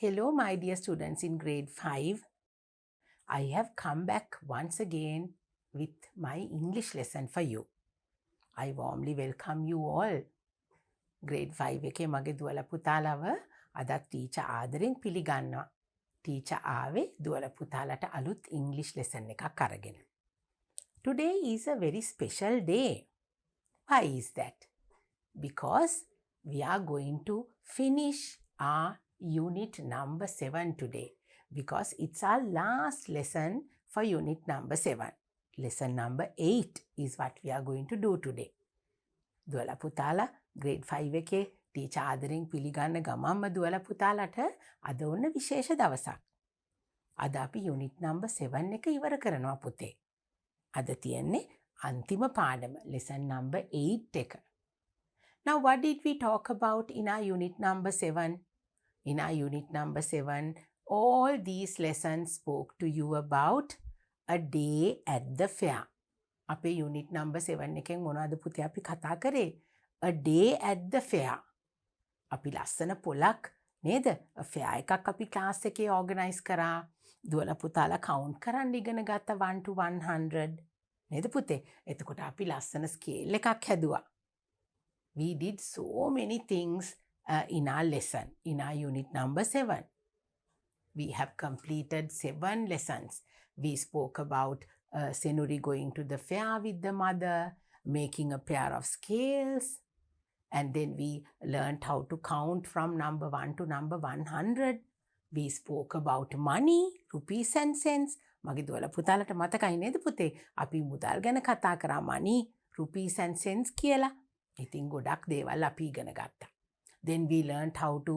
Hello, my dear students in grade 5. I have come back once again with my English lesson for you. I warmly welcome you all. Grade 5 එකේ මගේ දුවල පුතාලව අදත් teacher ආදරෙන් පිළිගන්නවා. Teacher ආවේ දුවල පුතාලට අලුත් English lesson එකක් අරගෙන. Today is a very special day. Why is that? Because we are going to finish our unit number 7 today. Because it's our last lesson for unit number 7. Lesson number 8 is what we are going to do today. දුවල පුතාලා grade 5 එකේ teacher ආදරෙන් පිළිගන්න ගමම්ම දුවල පුතාලට අද ඔන්න විශේෂ දවසක්. අද අපි unit number 7 එක ඉවර කරනවා පුතේ. අද තියෙන්නේ අන්තිම පාඩම lesson number 8 එක. Now what did we talk about in our unit number 7? In our unit number 7, all these lessons spoke to you about a day at the fair. අපේ unit number 7 එකෙන් මොනවද පුතේ අපි කතා කරේ? A day at the fair. අපි ලස්සන පොලක් නේද? fair එකක් අපි class එකේ organize කරා. දුවල පුතාලා count කරන්න ඉගෙන ගත්ත 1 to 100 නේද පුතේ? එතකොට අපි ලස්සන scale එකක් හැදුවා. We did so many things in our lesson, in our unit number 7. We have completed 7 lessons. We spoke about Senuri going to the fair with the mother, making a pair of scales, and then we learned how to count from number 1 to number 100. We spoke about money, rupees and cents. මගේ දුවල පුතාලට මතකයි නේද පුතේ? අපි මුදල් ගැන කතා කරා money, rupees and cents කියලා. ඉතින් ගොඩක් දේවල් අපි ඉගෙන ගත්තා. Then we learned how to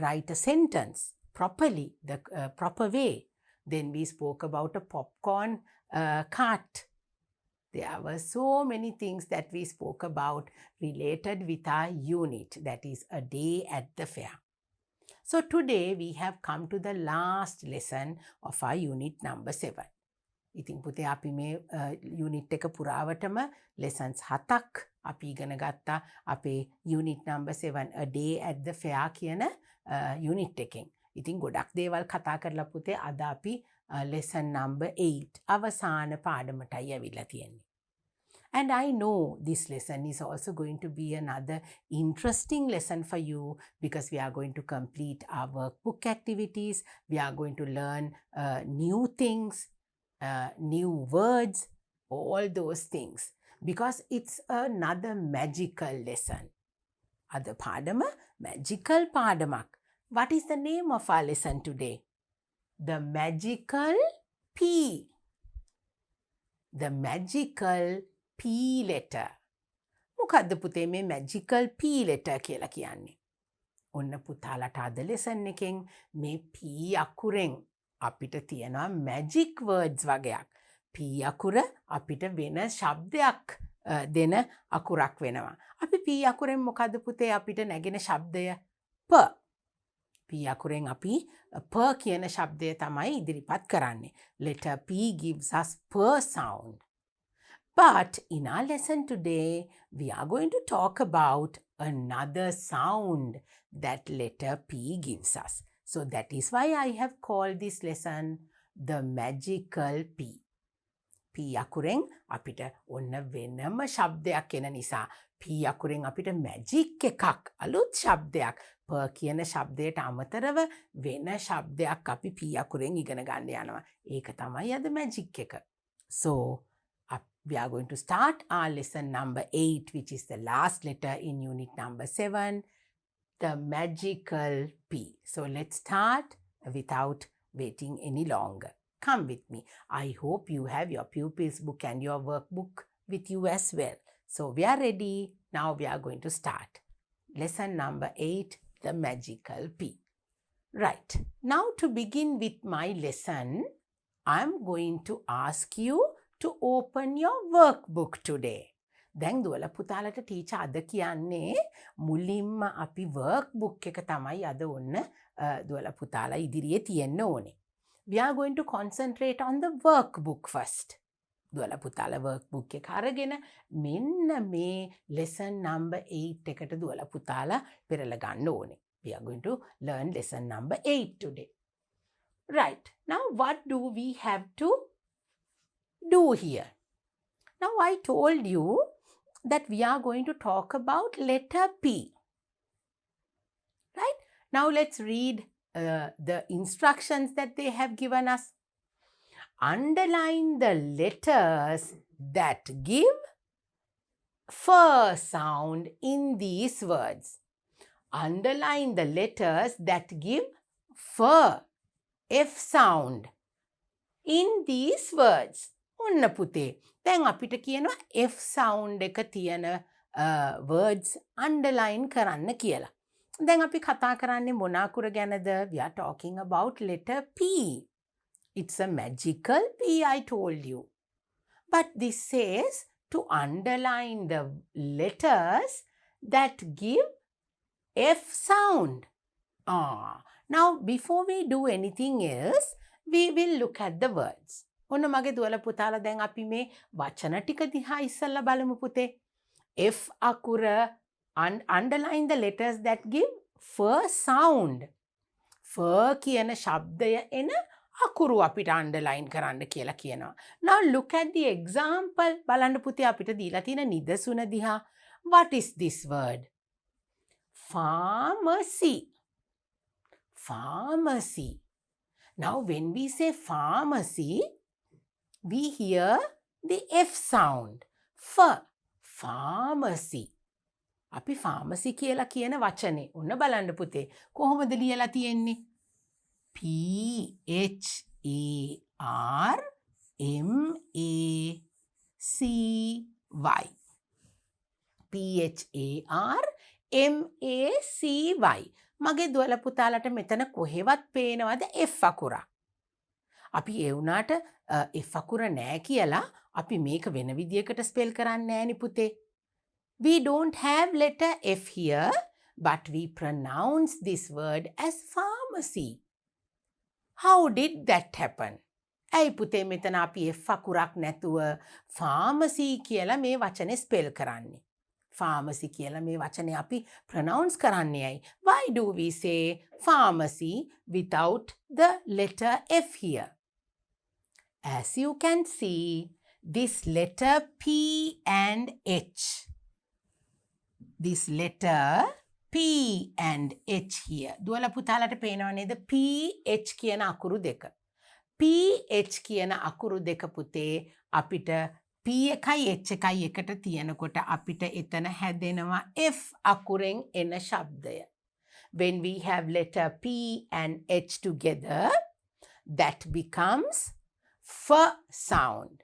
write a sentence properly, the proper way. Then we spoke about a popcorn cart. There were so many things that we spoke about related with our unit, that is a day at the fair. So today we have come to the last lesson of our unit number 7. ඉතින් පුතේ අපි මේ unit එක පුරාවටම lessons 7ක් අපි ඉගෙන ගත්තා අපේ unit number 7 a day at the fair කියන unit එකෙන්. ඉතින් ගොඩක් දේවල් කතා කරලා පුතේ අද අපි lesson number 8 අවසාන පාඩමටයි ඇවිල්ලා තියෙන්නේ. And I know this lesson is also going to be another interesting lesson for you because we are going to complete our workbook activities. We are going to learn new things, new words, all those things. Because it's another magical lesson. Ada padama, magical padamak. What is the name of our lesson today? The magical P. The magical P letter. මොකද්ද පුතේ මේ magical P letter කියලා කියන්නේ? ඔන්න පුතාලට අද lesson එකෙන් මේ P අකුරෙන් අපිට තියෙනවා magic words වගේක්. P අකුර අපිට වෙන ශබ්දයක් දෙන අකුරක් වෙනවා. අපි P අකුරෙන් මොකද්ද පුතේ අපිට නැගෙන ශබ්දය? P. P අකුරෙන් අපි P කියන ශබ්දය තමයි ඉදිරිපත් කරන්නේ. Letter P gives us P sound. But in our lesson today, we are going to talk about another sound that letter P gives us. So that is why I have called this lesson the magical P. P අකුරෙන් අපිට ඔන්න වෙනම ශබ්දයක් එන නිසා P අකුරෙන් අපිට magic එකක් අලුත් ශබ්දයක් P කියන ශබ්දයට අමතරව වෙන ශබ්දයක් අපි P අකුරෙන් ඉගෙන ගන්න යනවා. ඒක තමයි අද magic එක. So we are going to start our lesson number 8, which is the last letter in unit number 7, the magical P. So let's start without waiting any longer. Come with me. I hope you have your pupils book and your workbook with you as well. So we are ready. Now we are going to start. Lesson number 8, the magical P. Right. Now to begin with my lesson, I'm going to ask you to open your workbook today. දැන් දුවල පුතාලට teacher අද කියන්නේ මුලින්ම අපි workbook එක තමයි අද ඔන්න දුවල පුතාලා ඉදිරියේ තියෙන්න ඕනේ. We are going to concentrate on the workbook first. දුවල පුතාලා workbook එක අරගෙන මෙන්න මේ lesson number 8 එකට දුවල පුතාලා පෙරලා ගන්න ඕනේ. We are going to learn lesson number 8 today. Right, now what do we have to do here? Now I told you that we are going to talk about letter P. Right, now let's read the instructions that they have given us. Underline the letters that give f sound in these words. Underline the letters that give F sound in these words. ඔන්න පුතේ. දැන් අපිට කියනවා F sound එක තියෙන words underline කරන්න කියලා. දැන් අපි කතා කරන්නේ මොන අකුර ගැනද? We are talking about letter P. It's a magical P, I told you. But this says to underline the letters that give F sound. Now, before we do anything else, we will look at the words. ඔන්න මගේ දුවල පුතාලා දැන් අපි මේ වචන ටික දිහා ඉස්සෙල්ලා බලමු පුතේ. F අකුර underline the letters that give f sound. f කියන ශබ්දය එන අකුරු අපිට underline කරන්න කියලා කියනවා. Now look at the example. බලන්න පුතේ අපිට දීලා තියෙන නිදසුන දිහා. What is this word? Pharmacy. Pharmacy. Now when we say pharmacy, we hear the F sound. Pharmacy. අපි pharmacy කියලා කියන වචනේ. ඔන්න බලන්න පුතේ. කොහොමද ලියලා තියෙන්නේ? PHARMACY. PHARMACY. මගේ දුවල පුතාලට මෙතන කොහෙවත් පේනවද F අකුර? අපි ඒ වුණාට F අකුර නෑ කියලා අපි මේක වෙන විදියකට ස්පෙල් කරන්නේ නෑනේ පුතේ. We don't have letter F here, but we pronounce this word as pharmacy. How did that happen? ඇයි පුතේ මෙතන අපි F අකුරක් නැතුව pharmacy කියලා මේ වචනේ ස්පෙල් කරන්නේ? Pharmacy කියලා මේ වචනේ අපි pronounce කරන්නේ ඇයි? Why do we say pharmacy without the letter F here? As you can see, this letter P and H. This letter P and H here. දුවල පුතාලට පේනව නේද? PH කියන අකුරු දෙක. PH කියන අකුරු දෙක පුතේ අපිට P එකයි H එකයි එකට තියෙනකොට අපිට එතන හැදෙනවා F අකුරෙන් එන ශබ්දය. When we have letter P and H together, that becomes F sound.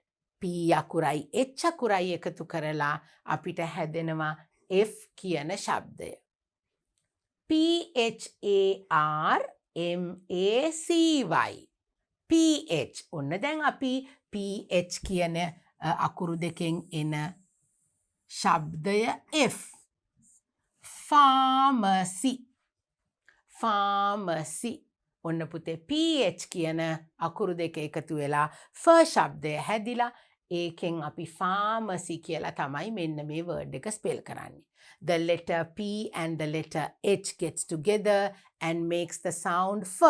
P අකුරයි H අකුරයි එකතු කරලා අපිට හැදෙනවා F කියන ශබ්දය. PHARMACY. PH. ඔන්න දැන් අපි PH කියන අකුරු දෙකෙන් එන ශබ්දය F. Pharmacy. Pharmacy. ඔන්න පුතේ PH කියන අකුරු දෙක එකතු වෙලා ෆ ශබ්දය හැදිලා ඒකෙන් අපි pharmacy කියලා තමයි මෙන්න මේ word එක spell කරන්නේ. The letter P and the letter H gets together and makes the sound F.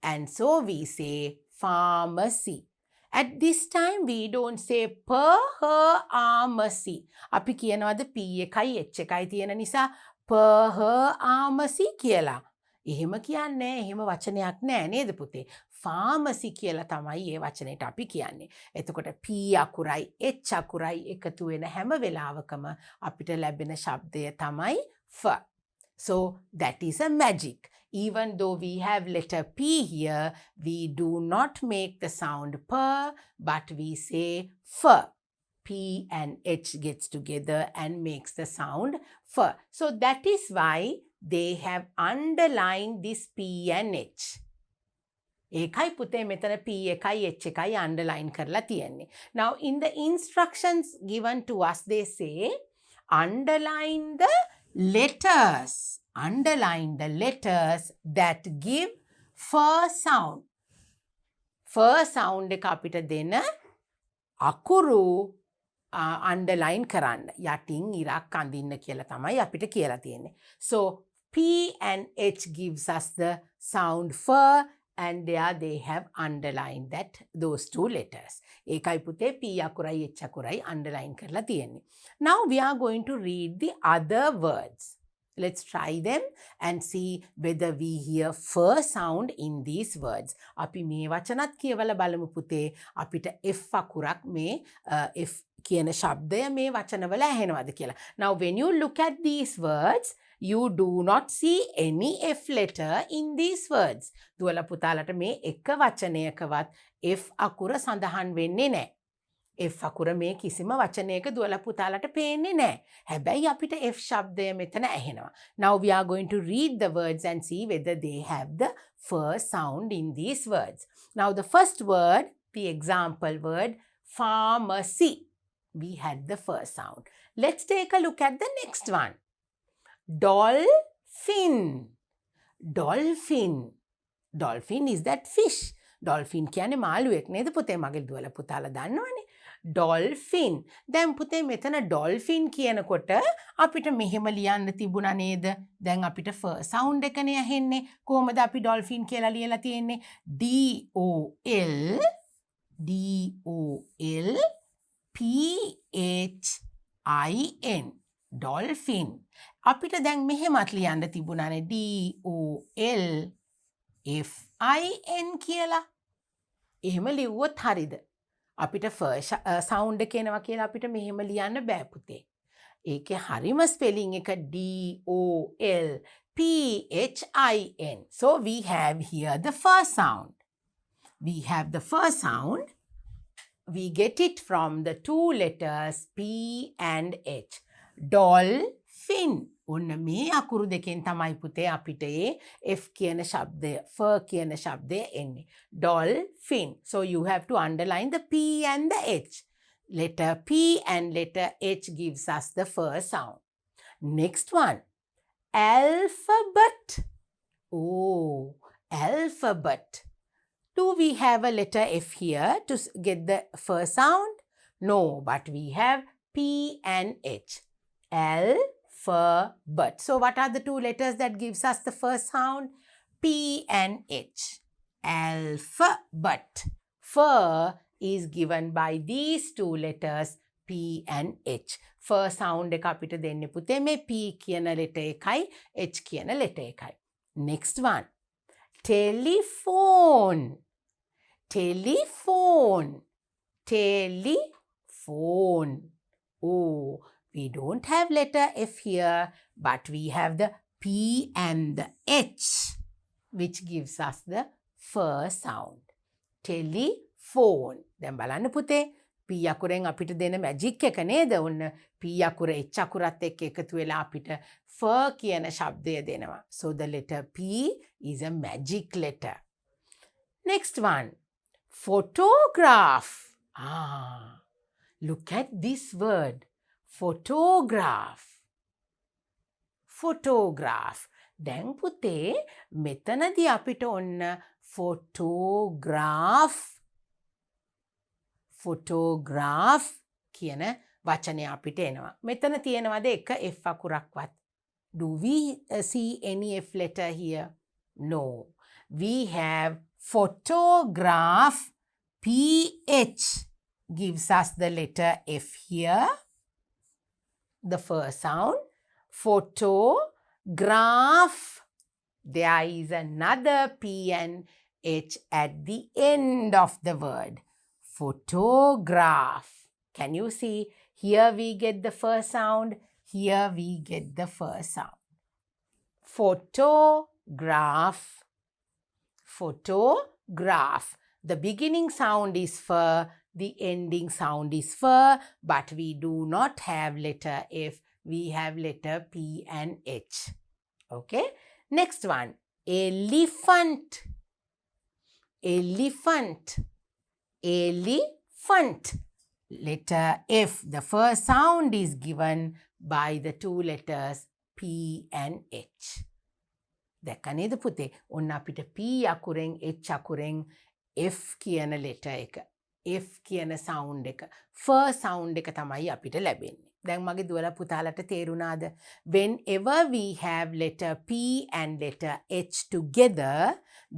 And so we say pharmacy. At this time we don't say pharmacy. අපි කියනවාද P එකයි H එකයි තියෙන නිසා pharmacy කියලා. එහෙම කියන්නේ එහෙම වචනයක් නෑ නේද පුතේ? pharmacy කියලා තමයි ඒ වචනේට අපි කියන්නේ. එතකොට P අකුරයි H අකුරයි එකතු වෙන හැම වෙලාවකම අපිට ලැබෙන ශබ්දය තමයි F. So that is a magic. Even though we have letter P here, we do not make the sound P, but we say F. P and H gets together and makes the sound F. So that is why they have underlined this P and H. ඒකයි පුතේ මෙතන P එකයි H එකයි underline කරලා තියෙන්නේ. Now in the instructions given to us they say underline the letters. Underline the letters that give F sound. F sound එක අපිට දෙන අකුරු underline කරන්න. යටින් ඉරක් අඳින්න කියලා තමයි අපිට කියලා තියෙන්නේ. So P P and H gives us the sound fur, and there they have underlined those two letters. ඒකයි පුතේ P අකුරයි H අකුරයි underline කරලා තියෙන්නේ. Now we are going to read the other words. Let's try them and see whether we hear fur sound in these words. අපි මේ වචනත් කියවලා බලමු පුතේ. අපිට F අකුරක් මේ F කියන ශබ්දය මේ වචනවල ඇහෙනවද කියලා. Now when you look at these words, you do not see any F letter in these words. දුවලා පුතාලට මේ එක වචනයකවත් F අකුර සඳහන් වෙන්නේ නැහැ. F අකුර මේ කිසිම වචනයක දුවලා පුතාලට පේන්නේ නැහැ. හැබැයි අපිට F ශබ්දය මෙතන ඇහෙනවා. Now we are going to read the words and see whether they have the fur sound in these words. Now the first word, the example word, pharmacy. We had the fur sound. Let's take a look at the next one. Dolphin. Dolphin. Dolphin is that fish. Dolphin කියන්නේ මාළුවෙක් නේද පුතේ? මගේ දුවලා පුතාලා දන්නවනේ. Dolphin. දැන් පුතේ මෙතන dolphin කියනකොට අපිට මෙහෙම ලියන්න තිබුණා නේද? දැන් අපිට fur sound එකනේ ඇහෙන්නේ. කොහොමද අපි dolphin කියලා ලියලා තියෙන්නේ? D-O-L-P-H-I-N. Dolphin. අපිට දැන් මෙහෙමත් ලියන්න තිබුණානේ D-O-L-F-I-N කියලා. එහෙම ලිව්වොත් හරිද? අපිට first sound එක එනවා කියලා අපිට මෙහෙම ලියන්න බෑ පුතේ. ඒකේ හරිම spelling එක D-O-L-P-H-I-N. So we have here the first sound. We have the first sound. We get it from the two letters P and H. Dolphin. ඔන්න මේ අකුරු දෙකෙන් තමයි පුතේ අපිට F කියන ශබ්දය, fur කියන ශබ්දය එන්නේ. Dolphin. So you have to underline the P and the H. Letter P and letter H gives us the fur sound. Next one. Alphabet. Oh, alphabet. Do we have a letter F here to get the fur sound? No, but we have P and H. Alphabet. So what are the two letters that gives us the first sound? P and H. Alphabet. Fur is given by these two letters P and H. Fur sound එක අපිට දෙන්නේ පුතේ මේ P කියන letter එකයි H කියන letter එකයි. Next one. Telephone. Telephone. Telephone. Oh, we don't have letter F here, but we have the P and the H, which gives us the fur sound. Telephone. දැන් බලන්න පුතේ P අකුරෙන් අපිට දෙන magic එක නේද? ඔන්න P අකුර H අකුරත් එක්ක එකතු වෙලා අපිට fur කියන ශබ්දය දෙනවා. So the letter P is a magic letter. Next one. Photograph. Look at this word. Photograph. Photograph. දැන් පුතේ මෙතනදී අපිට ඔන්න photograph කියන වචනය අපිට එනවා. මෙතන තියෙනවද එක F අකුරක්වත්? Do we see any F letter here? No. We have photograph. PH gives us the letter F here. The first sound. Photograph. There is another P and H at the end of the word. Photograph. Can you see? Here we get the first sound. Here we get the first sound. Photograph. Photograph. The beginning sound is fur. The ending sound is fur. But we do not have letter F. We have letter P and H. Okay. Next one. Elephant. Elephant. Elephant. Letter F. The first sound is given by the two letters P and H. දැක්ක නේද පුතේ? ඔන්න අපිට P අකුරෙන් H අකුරෙන් F කියන letter එක, F කියන sound එක, fur sound එක තමයි අපිට ලැබෙන්නේ. දැන් මගේ දුවලා පුතාලට තේරුණාද? Whenever we have letter P and letter H together,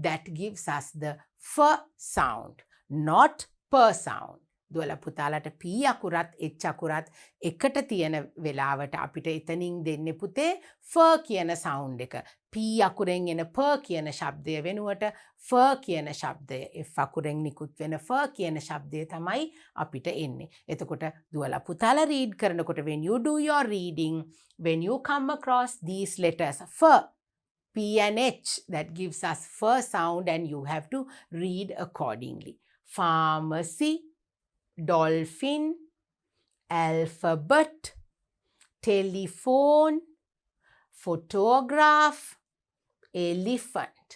that gives us the f sound, not per sound. දුවලා පුතාලට P අකුරත් H අකුරත් එකට තියෙන වෙලාවට අපිට එතනින් දෙන්නේ පුතේ f කියන sound එක. P අකුරෙන් එන p කියන ශබ්දය වෙනුවට f කියන ශබ්දය, F අකුරෙන් නිකුත් වෙන f කියන ශබ්දය තමයි අපිට එන්නේ. එතකොට දුවලා පුතාලා read කරනකොට when you do your reading, when you come across these letters f, P and H, that gives us f sound and you have to read accordingly. Pharmacy, dolphin, alphabet, telephone, photograph, elephant.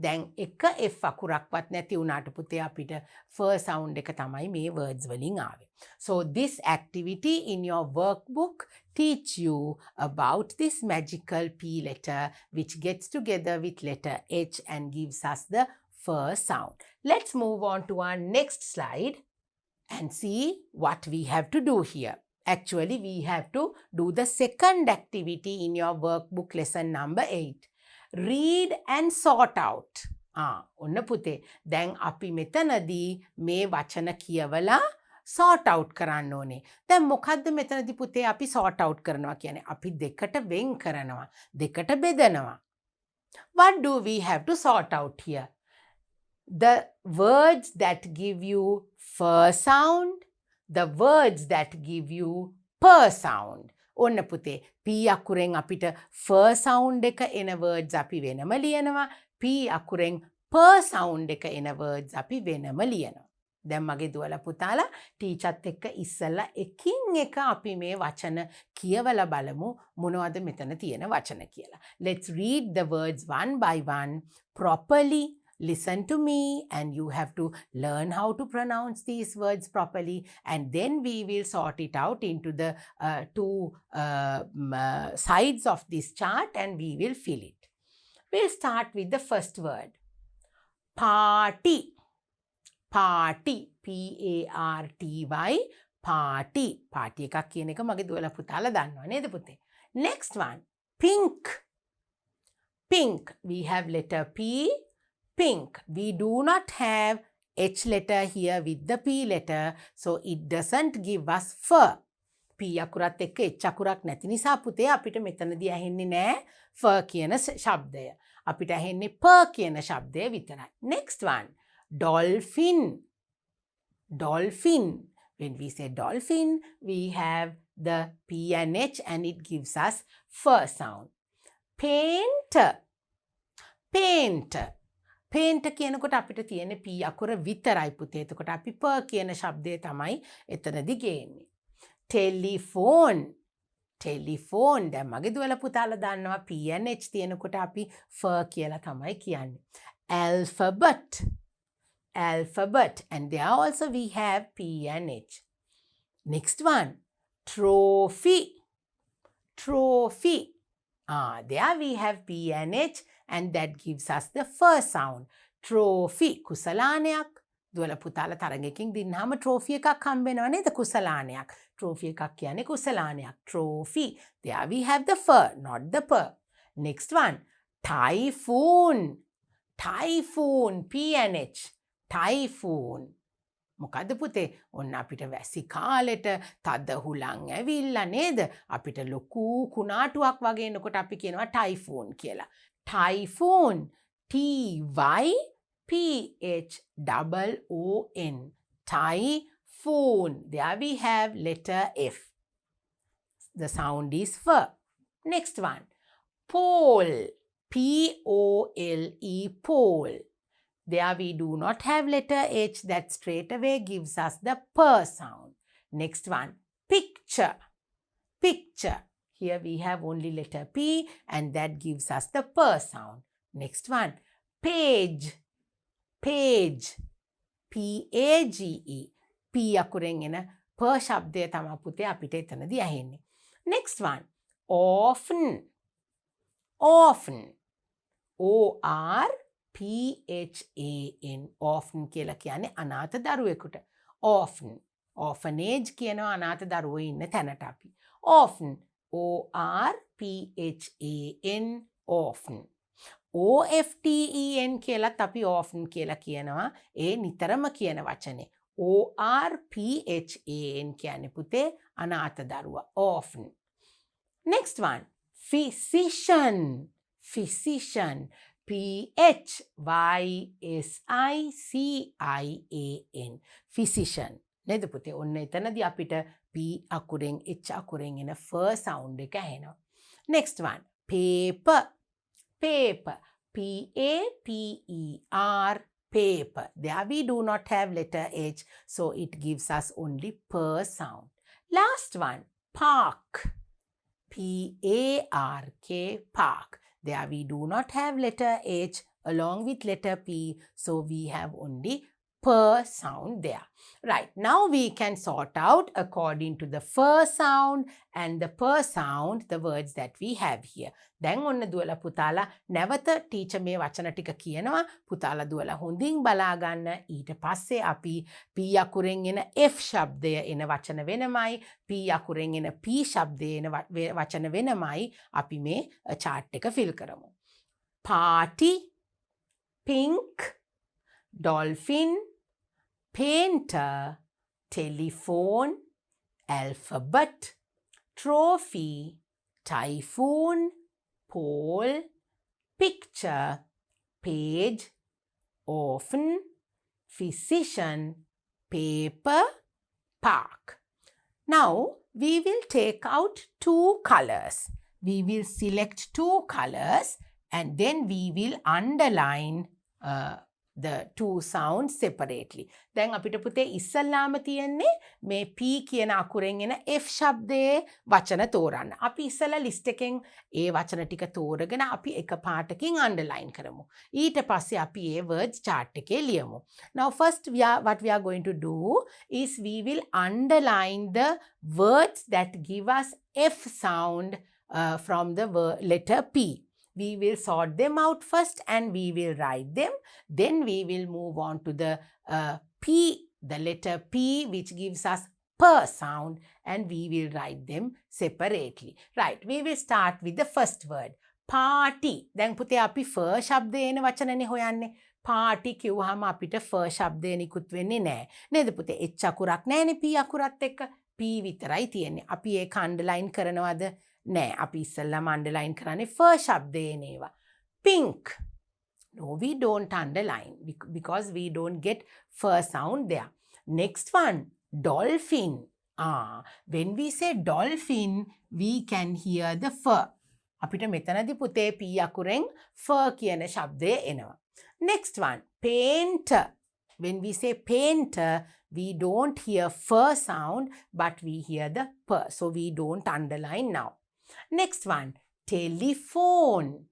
දැන් එක F අකුරක්වත් නැති වුණාට පුතේ අපිට f sound එක තමයි මේ words වලින් ආවේ. So this activity in your workbook teach you about this magical P letter which gets together with letter H and gives us the f sound. Let's move on to our next slide and see what we have to do here. Actually, we have to do the second activity in your workbook lesson number 8. Read and sort out. ඔන්න පුතේ දැන් අපි මෙතනදී මේ වචන කියවලා sort out කරන්න ඕනේ. දැන් මොකද්ද මෙතනදී පුතේ අපි sort out කරනවා කියන්නේ? අපි දෙකට වෙන් කරනවා. දෙකට බෙදනවා. What do we have to sort out here? The words that give you f sound, the words that give you per sound. ඔන්න පුතේ P අකුරෙන් අපිට f sound එක එන words අපි වෙනම ලියනවා. P අකුරෙන් per sound එක එන words අපි වෙනම ලියනවා. දැන් මගේ දුවලා පුතාලා ටීචර්ත් එක්ක ඉස්සලා එකින් එක අපි මේ වචන කියවලා බලමු මොනවද මෙතන තියෙන වචන කියලා. Let's read the words one by one properly. Listen to me and you have to learn how to pronounce these words properly, and then we will sort it out into the two sides of this chart and we will fill it. We'll start with the first word. Party. Party. P-A-R-T-Y. Party. Party එකක් කියන එක මගේ දුවලා පුතාලා දන්නවා නේද පුතේ? Next one. Pink. Pink. We have letter P. Pink. We do not have H letter here with the P letter, so it doesn't give us f. P අකුරත් එක්ක H අකුරක් නැති නිසා පුතේ අපිට මෙතනදී ඇහෙන්නේ නෑ f කියන ශබ්දය. අපිට ඇහෙන්නේ p කියන ශබ්දය විතරයි. Next one. Dolphin. Dolphin. When we say dolphin, we have the P and H and it gives us f sound. Painter. Painter. Painter කියනකොට අපිට තියෙන P අකුර විතරයි පුතේ. එතකොට අපි p කියන ශබ්දය තමයි එතනදී ගේන්නේ. Telephone. Telephone. දැන් මගේ දුවලා පුතාලා දන්නවා P and H තියෙනකොට අපි f කියලා තමයි කියන්නේ. Alphabet. Alphabet. And there also we have P and H. Next one. Trophy. Trophy. There we have P and H and that gives us the first sound. Trophy. කුසලානයක්. දුවලා පුතාලා තරඟයකින් දින්නාම trophy එකක් හම්බ වෙනවා නේද? කුසලානයක්. Trophy එකක් කියන්නේ කුසලානයක්. Trophy. There we have the f, not the p. Next one. Typhoon. Typhoon. P and H. Typhoon. මොකද පුතේ ඔන්න අපිට වැසි කාලෙට තද හුලං ඇවිල්ලා නේද? අපිට ලොකු කුණාටුවක් වගේ එනකොට අපි කියනවා typhoon කියලා. Typhoon. T-Y-P-H-O-O-N. Typhoon. There we have letter F. The sound is f. Next one. Pole. P-O-L-E. Pole. There we do not have letter H, that straight away gives us the p sound. Next one. Picture. Picture. Here we have only letter P and that gives us the p sound. Next one. Page. Page. P-A-G-E. P අකුරෙන් එන p ශබ්දය තමයි පුතේ අපිට එතනදී ඇහෙන්නේ. Next one. Often. Often. O-R-P-H-A-N. Often කියලා කියන්නේ අනාථ දරුවෙකුට. Often. Orphanage කියනවා අනාථ දරුවෝ ඉන්න තැනට අපි. Often. O-R-P-H-A-N. Often. O-F-T-E-N කියලත් අපි often කියලා කියනවා. ඒ නිතරම කියන වචනේ. O-R-P-H-A-N කියන්නේ පුතේ අනාථ දරුවා. Often. Next one. Physician. Physician. P-H-Y-S-I-C-I-A-N. Physician. නේද පුතේ? ඔන්න එතනදී අපිට P අකුරෙන් H අකුරෙන් එන first sound එක ඇහෙනවා. Next one. Paper. Paper. P-A-P-E-R. Paper. There we do not have letter H, so it gives us only per sound. Last one. Park. P-A-R-K. Park. There we do not have letter H along with letter P, so we have only per sound there. Right, now we can sort out according to the first sound and the per sound the words that we have here. දැන් ඔන්න දුවලා පුතාලා නැවත teacher මේ වචන ටික කියනවා. පුතාලා දුවලා හොඳින් බලා ගන්න. ඊට පස්සේ අපි P අකුරෙන් එන F ශබ්දය එන වචන වෙනමයි, P අකුරෙන් එන P ශබ්දය එන වචන වෙනමයි අපි මේ chart එක fill කරමු. Party, pink, dolphin, painter, telephone, alphabet, trophy, typhoon, pole, picture, page, orphan, physician, paper, park. Now we will take out 2 colors. We will select 2 colors and then we will underline the 2 sounds separately. දැන් අපිට පුතේ ඉස්සල්ලාම තියෙන්නේ මේ P කියන අකුරෙන් එන F ශබ්දයේ වචන තෝරන්න. අපි ඉස්සලා ලිස්ට් එකෙන් ඒ වචන ටික තෝරගෙන අපි එක පාටකින් අන්ඩර්ලයින් කරමු. ඊට පස්සේ අපි ඒ words chart එකේ ලියමු. Now first what we are going to do is we will underline the words that give us F sound from the letter P. We will sort them out first and we will write them. Then we will move on to the P, the letter P, which gives us per sound, and we will write them separately. Right, we will start with the first word. Party. දැන් පුතේ අපි first ශබ්දය එන වචනනේ හොයන්නේ. Party කිව්වහම අපිට first ශබ්දය නිකුත් වෙන්නේ නැහැ. නේද පුතේ? H අකුරක් නැහැනේ P අකුරත් එක්ක. P විතරයි තියෙන්නේ. අපි ඒක අන්ඩර්ලයින් කරනවද? නෑ, අපි ඉස්සල්ලාම අන්ඩර්ලයින් කරන්නේ first ශබ්දයේ නේවා. Pink. No, we don't underline because we don't get first sound there. Next one, dolphin. When we say dolphin, we can hear the fur. අපිට මෙතනදී පුතේ P අකුරෙන් fur කියන ශබ්දය එනවා. Next one, painter. When we say painter, we don't hear fur sound, but we hear the per. So we don't underline now. Next one, telephone.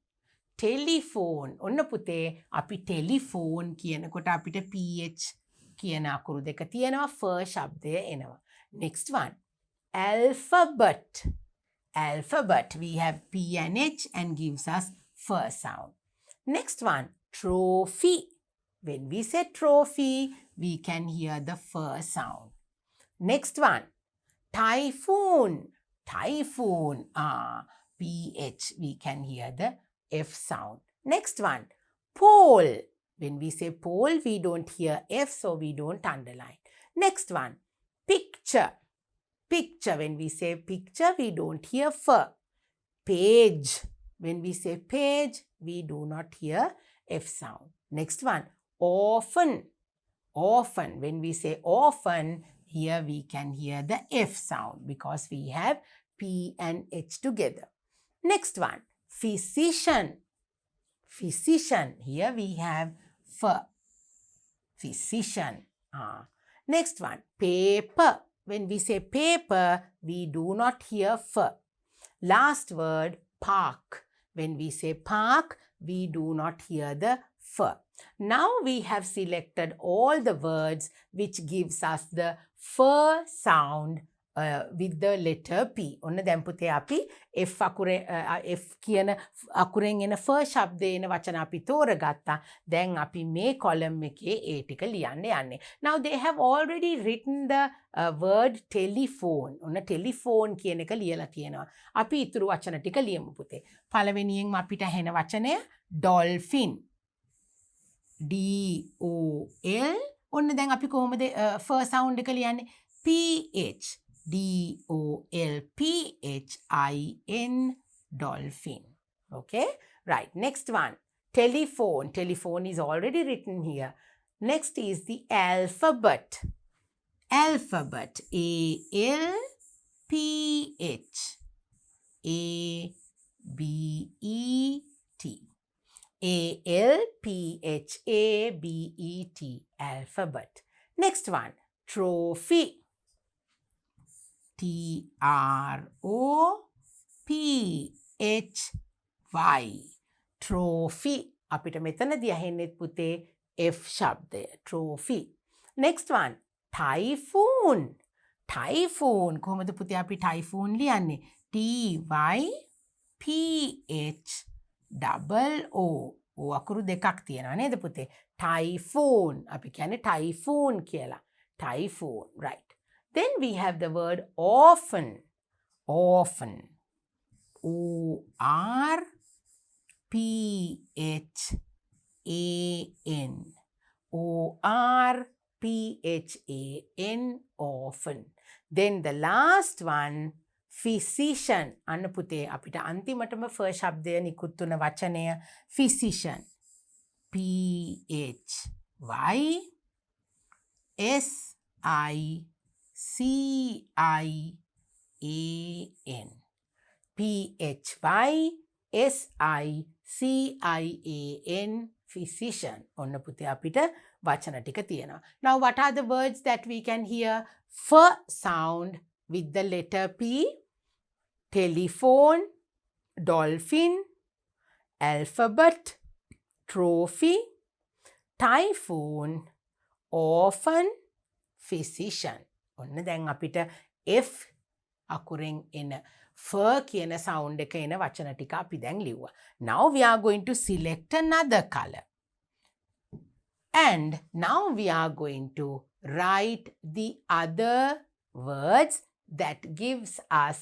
Telephone. ඔන්න පුතේ අපි telephone කියනකොට අපිට PH කියන අකුරු දෙක තියෙනවා, first ශබ්දය එනවා. Next one, alphabet. Alphabet. We have P and H and gives us first sound. Next one, trophy. When we say trophy, we can hear the first sound. Next one, typhoon. Typhoon. PH. We can hear the F sound. Next one, pole. When we say pole, we don't hear F, so we don't underline. Next one, picture. Picture. When we say picture, we don't hear F. Page. When we say page, we do not hear F sound. Next one, orphan. Orphan. When we say orphan, here we can hear the F sound because we have P and H together. Next one, physician. Physician. Here we have F. Physician. Next one, paper. When we say paper, we do not hear F. Last word, park. When we say park, we do not hear the F. Now we have selected all the words which gives us the F sound with the letter P. ඔන්න දැන් පුතේ අපි F කියන අකුරෙන් එන first ශබ්දේ එන වචන අපි තෝරගත්තා. දැන් අපි මේ column එකේ ඒ ටික ලියන්න යන්නේ. Now they have already written the word telephone. ඔන්න telephone කියන එක ලියලා තියෙනවා. අපි ඊතුරු වචන ටික ලියමු පුතේ. පළවෙනියෙන් අපිට ඇහෙන වචනය dolphin. D-O-L. ඔන්න දැන් අපි කොහොමද first sound එක ලියන්නේ? P-H. D-O-L-P-H-I-N. Dolphin. Okay? Right. Next one. Telephone. Telephone is already written here. Next is the alphabet. Alphabet. A-L-P-H. A-B-E-T. A-L-P-H-A-B-E-T. Alphabet. Next one. Trophy. T-R-O-P-H-Y. Trophy. අපිට මෙතනදී ඇහෙන්නේ පුතේ F ශබ්දය. Trophy. Next one. Typhoon. Typhoon. කොහොමද පුතේ අපි typhoon ලියන්නේ? T-Y-P-H-O-O. අකුරු දෙකක් තියෙනවා නේද පුතේ? Typhoon. අපි කියන්නේ typhoon කියලා. Typhoon. Right. Then we have the word orphan. Orphan. O-R-P-H-A-N. O-R-P-H-A-N. Orphan. Then the last one, physician. අන්න පුතේ අපිට අන්තිමටම first ශබ්දය නිකුත් වුණ වචනය physician. P-H-Y-S-I-C-I-A-N. P-H-Y-S-I-C-I-A-N. Physician. ඔන්න පුතේ අපිට වචන ටික තියෙනවා. Now what are the words that we can hear? F sound with the letter P. Telephone. Dolphin. Alphabet. Trophy. Typhoon. Orphan. Physician. ඔන්න දැන් අපිට F අකුරෙන් එන F කියන sound එක එන වචන ටික අපි දැන් ලිව්වා. Now we are going to select another color. And now we are going to write the other words that gives us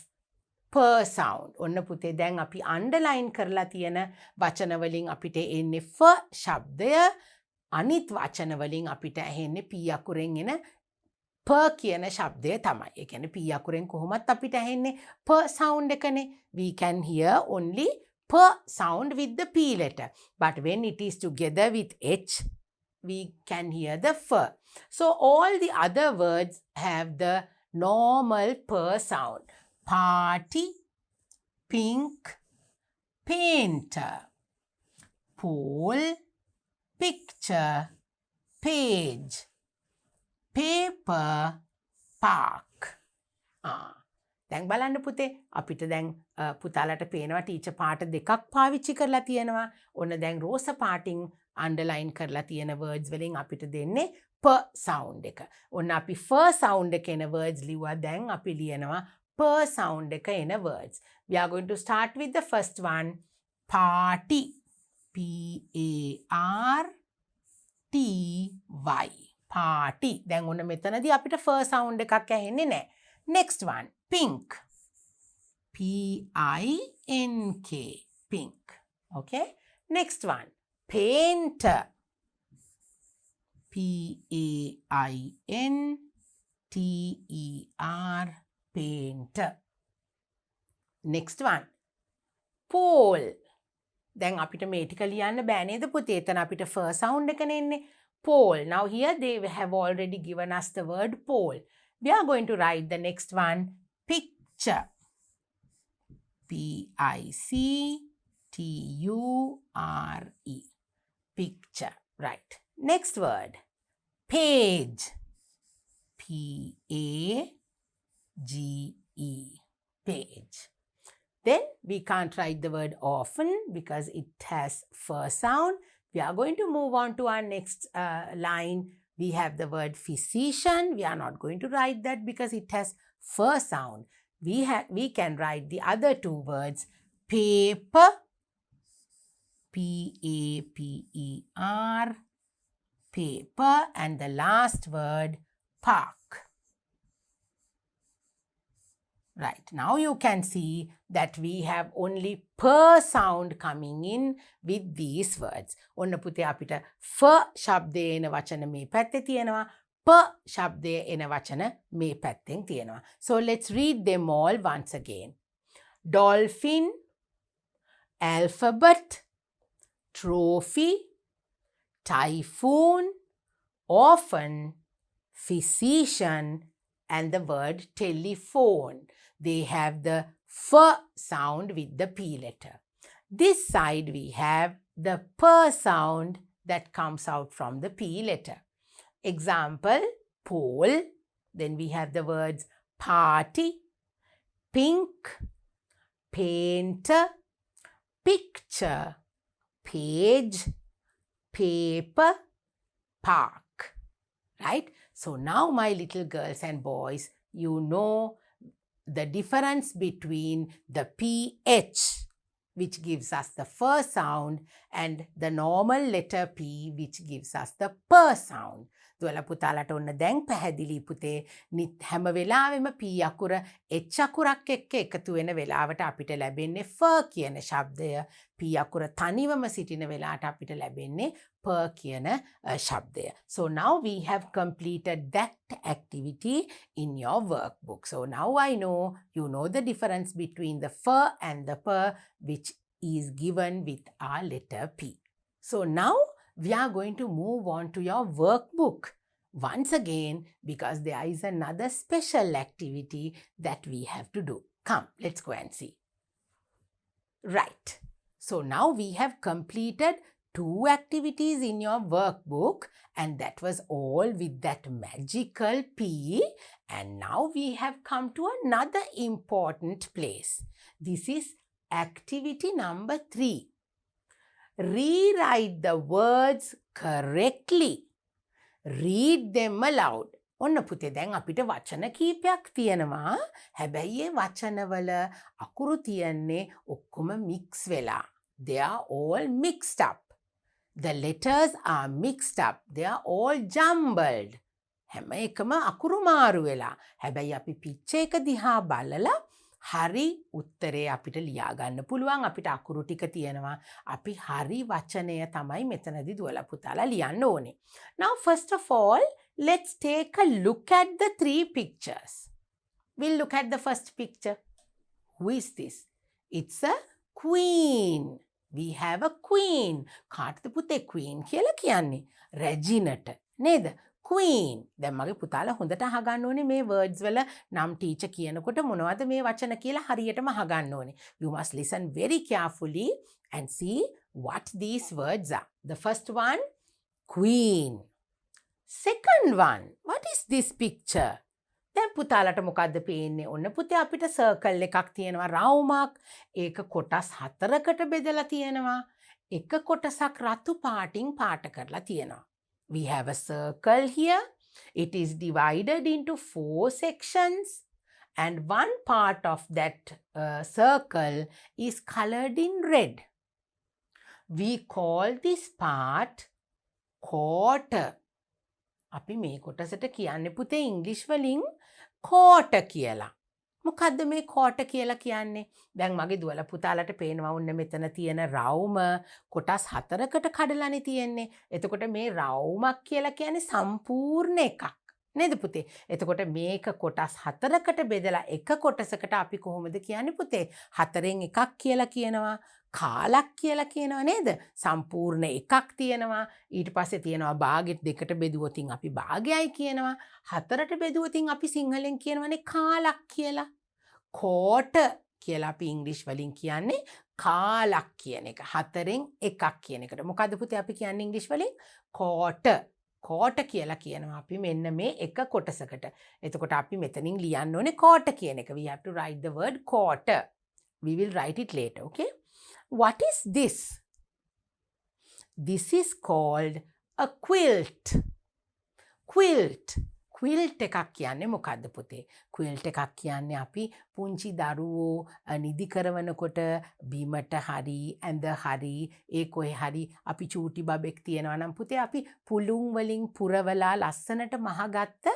per sound. ඔන්න පුතේ දැන් අපි underline කරලා තියෙන වචන වලින් අපිට එන්නේ F ශබ්දය. අනිත් වචන වලින් අපිට ඇහෙන්නේ P අකුරෙන් එන P කියන ශබ්දය තමයි. ඒ කියන්නේ P අකුරෙන් කොහොමත් අපිට ඇහෙන්නේ P sound එකනේ. We can hear only P sound with the P letter. But when it is together with H, we can hear the F. So all the other words have the normal P sound. Party, pink, painter, pool, picture, page, paper, park. දැන් බලන්න පුතේ අපිට දැන් පුතාලට පේනවා teacher පාට දෙකක් පාවිච්චි කරලා තියෙනවා. ඔන්න දැන් රෝස පාටින් අන්ඩර්ලයින් කරලා තියෙන words වලින් අපිට දෙන්නේ P sound එක. ඔන්න අපි F sound එක එන words ලිව්වා. දැන් අපි ලියනවා P sound එක එන words. We are going to start with the first one. Party. P-A-R-T-Y. Party. දැන් ඔන්න මෙතනදී අපිට F sound එකක් ඇහෙන්නේ නැහැ. Next one. Pink. P-I-N-K. Pink. Okay. Next one. Painter. P-A-I-N-T-E-R. Painter. Next one. Pole. දැන් අපිට මේ ටික ලියන්න බෑ නේද පුතේ? එතන අපිට F sound එකනේ එන්නේ. Pole. Now here they have already given us the word pole. We are going to write the next one. Picture. P-I-C-T-U-R-E. Picture. Right. Next word. Page. P-A-G-E. Page. Then we can't write the word orphan because it has F sound. We are going to move on to our next line. We have the word physician. We are not going to write that because it has F sound. We can write the other two words, paper, P-A-P-E-R, paper, and the last word, park. Right, now you can see that we have only per sound coming in with these words. ඔන්න පුතේ අපිට F ශබ්දයේ එන වචන මේ පැත්තේ තියෙනවා. P ශබ්දයේ එන වචන මේ පැත්තෙන් තියෙනවා. So let's read them all once again. Dolphin, alphabet, trophy, typhoon, orphan, physician, and the word telephone. They have the F sound with the P letter. This side we have the P sound that comes out from the P letter. Example, pole. Then we have the words party, pink, painter, picture, page, paper, park. Right? So now my little girls and boys, you know the difference between the PH, which gives us the F sound, and the normal letter P, which gives us the P sound. දුවලා පුතාලට ඔන්න දැන් පැහැදිලි පුතේ හැම වෙලාවෙම P අකුර H අකුරක් එක්ක එකතු වෙන වෙලාවට අපිට ලැබෙන්නේ F කියන ශබ්දය. P අකුර තනිවම සිටින වෙලාවට අපිට ලැබෙන්නේ P කියන ශබ්දය. So now we have completed that activity in your workbook. So now I know you know the difference between the F and the P, which is given with our letter P. So now we are going to move on to your workbook once again, because there is another special activity that we have to do. Come, let's go and see. Right. So now we have completed 2 activities in your workbook, and that was all with that magical P. And now we have come to another important place. This is activity number 3. Rewrite the words correctly. Read them aloud. ඔන්න පුතේ දැන් අපිට වචන කීපයක් තියෙනවා. හැබැයි ඒ වචනවල අකුරු තියන්නේ ඔක්කොම මික්ස් වෙලා. They are all mixed up. The letters are mixed up. They are all jumbled. හැම එකම අකුරු මාරු වෙලා. හැබැයි අපි පිච්ච එක දිහා බලලා හරි උත්තරේ අපිට ලියා ගන්න පුළුවන්. අපිට අකුරු ටික තියෙනවා. අපි හරි වචනය තමයි මෙතනදී දුවලා පුතාලා ලියන්න ඕනේ. Now first of all, let's take a look at the 3 pictures. We'll look at the first picture. Who is this? It's a queen. We have a queen. කාටද පුතේ queen කියලා කියන්නේ? රැජිනට. නේද? Queen. දැන් මගේ පුතාලා හොඳට අහගන්න ඕනේ මේ words වල නම් ටීචර් කියනකොට මොනවද මේ වචන කියලා හරියටම අහගන්න ඕනේ. You must listen very carefully and see what these words are. The first one, queen. Second one, what is this picture? දැන් පුතාලට මොකද්ද පේන්නේ? ඔන්න පුතේ අපිට circle එකක් තියෙනවා, රවුමක්. ඒක කොටස් 4කට බෙදලා තියෙනවා. එක කොටසක් රතු පාටින් පාට කරලා තියෙනවා. We have a circle here. It is divided into 4 sections, and one part of that circle is colored in red. We call this part quarter. අපි මේ කොටසට කියන්නේ පුතේ ඉංග්‍රීසි වලින් quarter කියලා. මොකද්ද මේ quarter කියලා කියන්නේ? දැන් මගේ දුවලා පුතාලට පේනවා ඔන්න මෙතන තියෙන රවුම කොටස් 4කට කඩලානේ තියෙන්නේ. එතකොට මේ රවුමක් කියලා කියන්නේ සම්පූර්ණ එකක්. නේද පුතේ? එතකොට මේක කොටස් 4කට බෙදලා එක කොටසකට අපි කොහොමද කියන්නේ පුතේ? 4න් එකක් කියලා කියනවා. කාලක් කියලා කියනවා නේද? සම්පූර්ණ එකක් තියෙනවා. ඊට පස්සේ තියෙනවා භාගෙත් දෙකට බෙදුවොතින් අපි භාගයයි කියනවා. 4ට බෙදුවොතින් අපි සිංහලෙන් කියනවානේ කාලක් කියලා. quarter කියලා අපි ඉංග්‍රීසි වලින් කියන්නේ කාලක් කියන එක. 4න් එකක් කියන එකට. මොකද්ද පුතේ අපි කියන්නේ ඉංග්‍රීසි වලින්? quarter. quarter කියලා කියනවා අපි මෙන්න මේ එක කොටසකට. එතකොට අපි මෙතනින් ලියන්න ඕනේ quarter කියන එක. We have to write the word quarter. We will write it later, okay? What is this? This is called a quilt. Quilt. ක්විල්ට් එකක් කියන්නේ මොකද්ද පුතේ? ක්විල්ට් එකක් කියන්නේ අපි පුංචි දරුවෝ නිදි කරවනකොට බිමට හරි ඇඳ හරි ඒ කොහේ හරි අපි චූටි බබෙක් තියෙනවා නම් පුතේ අපි පුළුන් වලින් පුරවලා ලස්සනට මහගත්ත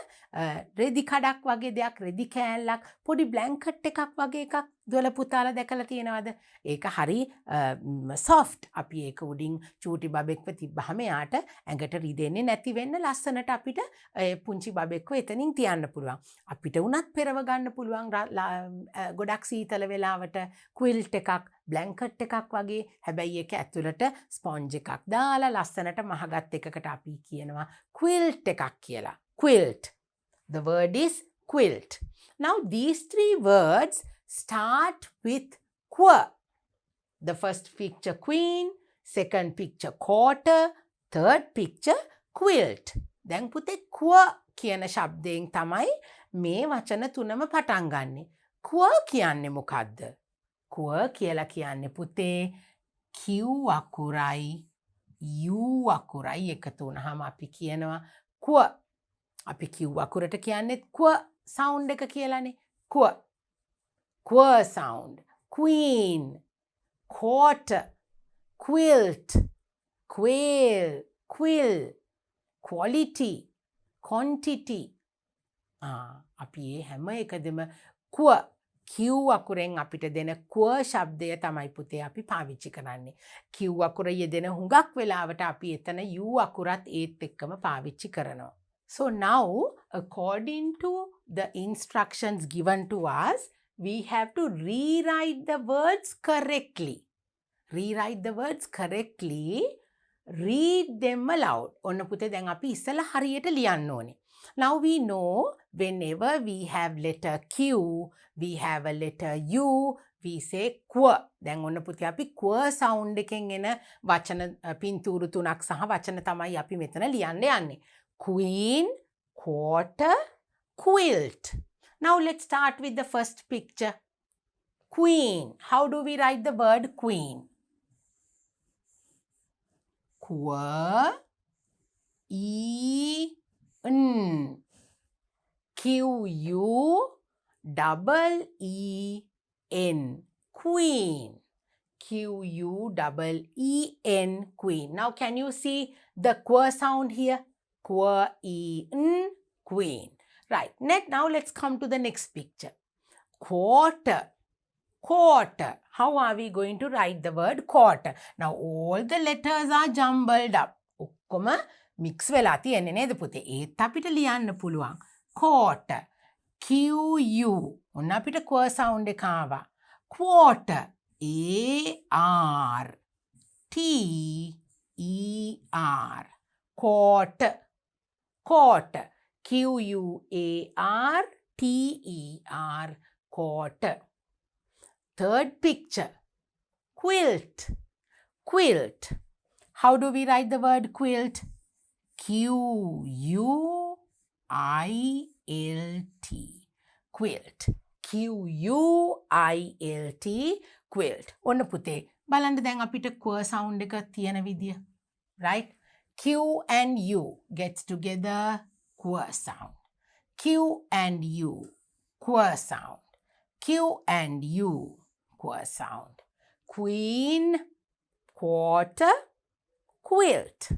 රෙදි කඩක් වගේ දෙයක්, රෙදි කෑල්ලක්, පොඩි බ්ලැන්කට් එකක් වගේ එකක් දොළ පුතාලා දැකලා තියෙනවද? ඒක හරි සොෆ්ට්. අපි ඒක උඩින් චූටි බබෙක්ව තිබ්බහම යාට ඇඟට රිදෙන්නේ නැති වෙන්න ලස්සනට අපිට පුංචි බබෙක්ව එතනින් තියන්න පුළුවන්. අපිට උනත් පෙරව ගන්න පුළුවන් ගොඩක් සීතල වෙලාවට ක්විල්ට් එකක්, බ්ලැන්කට් එකක් වගේ. හැබැයි ඒක ඇතුළට ස්පොන්ජ් එකක් දාලා ලස්සනට මහගත් එකකට අපි කියනවා ක්විල්ට් එකක් කියලා. quilt. The word is quilt. Now these three words start with qu. The first picture queen, second picture quarter, third picture quilt. දැන් පුතේ quo කියන ශබ්දයෙන් තමයි මේ වචන තුනම පටන් ගන්නෙ. quo කියන්නේ මොකද්ද? quo කියලා කියන්නේ පුතේ Q අකුරයි U අකුරයි එකතු වුණාම අපි කියනවා quo. අපි Q අකුරට කියන්නේ quo sound එක කියලානේ. quo. quo sound. Queen. Quarter. Quilt. Quail. Quill. Quality. Quantity. අපි ඒ හැම එකදම quo Q අකුරෙන් අපිට දෙන quo ශබ්දය තමයි පුතේ අපි පාවිච්චි කරන්නේ. Q අකුර යෙදෙන හුඟක් වෙලාවට අපි එතන U අකුරත් ඒත් එක්කම පාවිච්චි කරනවා. So now, according to the instructions given to us, we have to rewrite the words correctly. Rewrite the words correctly. Read them aloud. ඔන්න පුතේ දැන් අපි ඉස්සලා හරියට ලියන්න ඕනේ. Now we know whenever we have letter Q, we have a letter U, we say quo. දැන් ඔන්න පුතේ අපි quo sound එකෙන් එන වචන පින්තූරු තුනක් සහ වචන තමයි අපි මෙතන ලියන්න යන්නේ. Queen, quarter, quilt. Now let's start with the first picture. Queen. How do we write the word queen? Quo, E, N. Q, U, double E, N. Queen. Q, U, double E, N. Queen. Now can you see the quo sound here? Quo, E, N. Queen. Right. Now let's come to the next picture. Quarter. Quarter. How are we going to write the word quarter? Now all the letters are jumbled up. ඔක්කොම mix වෙලා තියෙන්නේ නේද පුතේ? ඒත් අපිට ලියන්න පුළුවන්. Quarter. Q U. ඔන්න අපිට quo sound එක ආවා. Quarter. A R T E R. Quarter. Quarter. Q U A R T E R. Quarter. Third picture. Quilt. Quilt. How do we write the word quilt? Q U I L T. Quilt. Q U I L T. Quilt. ඔන්න පුතේ බලන්න දැන් අපිට quo sound එක තියෙන විදිය. Right? Q and U gets together, quo sound. Q and U, quo sound. Q and U, quo sound. Queen, quarter, quilt.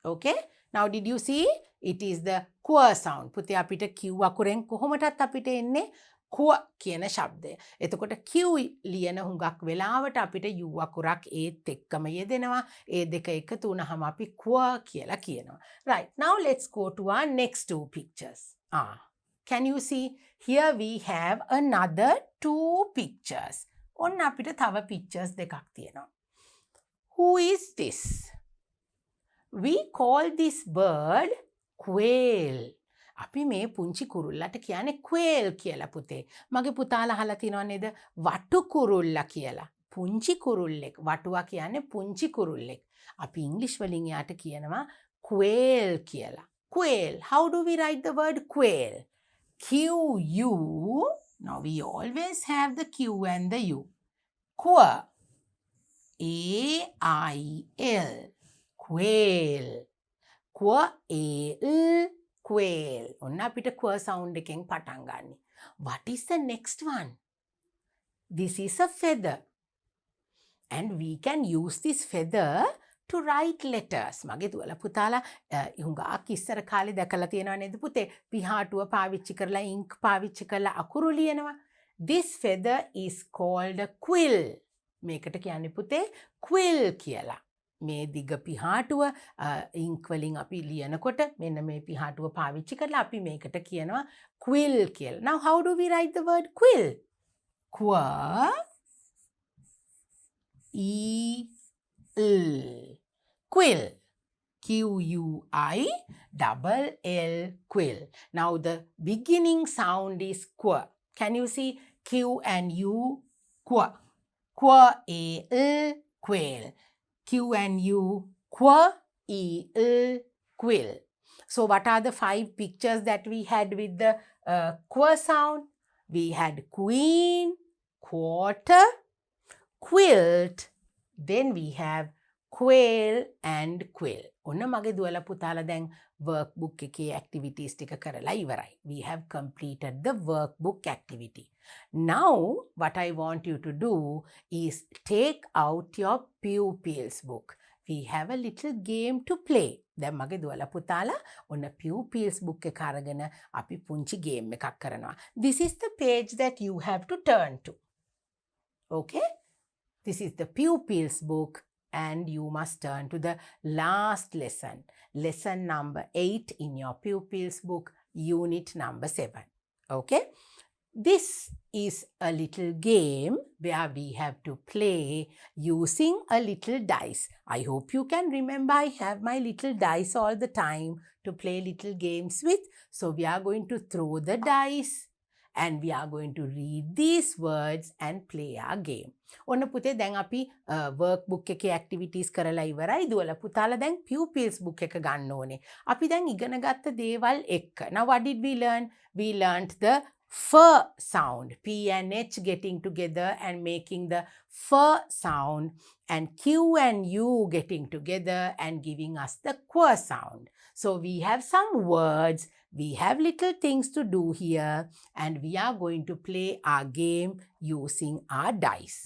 Okay? Now did you see? It is the quo sound. පුතේ අපිට Q අකුරෙන් කොහොමටත් අපිට එන්නේ quo කියන ශබ්දය. එතකොට Q ලියන හුඟක් වෙලාවට අපිට U අකුරක් ඒත් එක්කම යෙදෙනවා. ඒ දෙක එකතු වුණාම අපි quo කියලා කියනවා. Right. Now let's go to our next two pictures. Can you see? Here we have another two pictures. ඔන්න අපිට තව pictures දෙකක් තියෙනවා. Who is this? We call this bird quail. අපි මේ පුංචි කුරුල්ලට කියන්නේ quail කියලා පුතේ. මගේ පුතාලා අහලා තියෙනව නේද? වටු කුරුල්ලා කියලා. පුංචි කුරුල්ලෙක්. වටුවා කියන්නේ පුංචි කුරුල්ලෙක්. අපි ඉංග්‍රීසි වලින් යාට කියනවා quail කියලා. Quail. How do we write the word quail? Q U. Now we always have the Q and the U. Quo. A I L. Quail. Quo A L. quail. ඔන්න අපිට q sound එකෙන් පටන් ගන්න. What is the next one? This is a feather. And we can use this feather to write letters. මගේ දුවලා පුතාලා හුඟක් ඉස්සර කාලේ දැකලා තියෙනව නේද පුතේ? පිහාටුව පාවිච්චි කරලා ink පාවිච්චි කරලා අකුරු ලියනවා. This feather is called a quill. මේකට කියන්නේ පුතේ quill කියලා. මේ දිග පිහාටුව ink වලින් අපි ලියනකොට මෙන්න මේ පිහාටුව පාවිච්චි කරලා අපි මේකට කියනවා quill කියලා. Now how do we write the word quill? Quill. Q-U-I-L-L, quill. Now the beginning sound is qu. Can you see Q and U? Qu. Q-A-L, quill. Q and U, Q-E-L, quill. So what are the 5 pictures that we had with the qu sound? We had queen, quarter, quilt, then we have quail and quill. ඔන්න මගේ දුවලා පුතාලා දැන් workbook එකේ activities ටික කරලා ඉවරයි. We have completed the workbook activity. Now what I want you to do is take out your pupils book. We have a little game to play. දැන් මගේ දුවලා පුතාලා ඔන්න pupils book එක අරගෙන අපි පුංචි game එකක් කරනවා. This is the page that you have to turn to. Okay? This is the pupils book and you must turn to the last lesson. Lesson number 8 in your pupils book, unit number 7. Okay? This is a little game where we have to play using a little dice. I hope you can remember I have my little dice all the time to play little games with. So we are going to throw the dice and we are going to read these words and play our game. ඔන්න පුතේ දැන් අපි workbook එකේ activities කරලා ඉවරයි. දුවලා පුතාලා දැන් pupils book එක ගන්න ඕනේ. අපි දැන් ඉගෙන ගත්ත දේවල් එක්ක. Now what did we learn? We learned the fur sound. P and H getting together and making the fur sound, and Q and U getting together and giving us the qu sound. So we have some words, we have little things to do here, and we are going to play our game using our dice.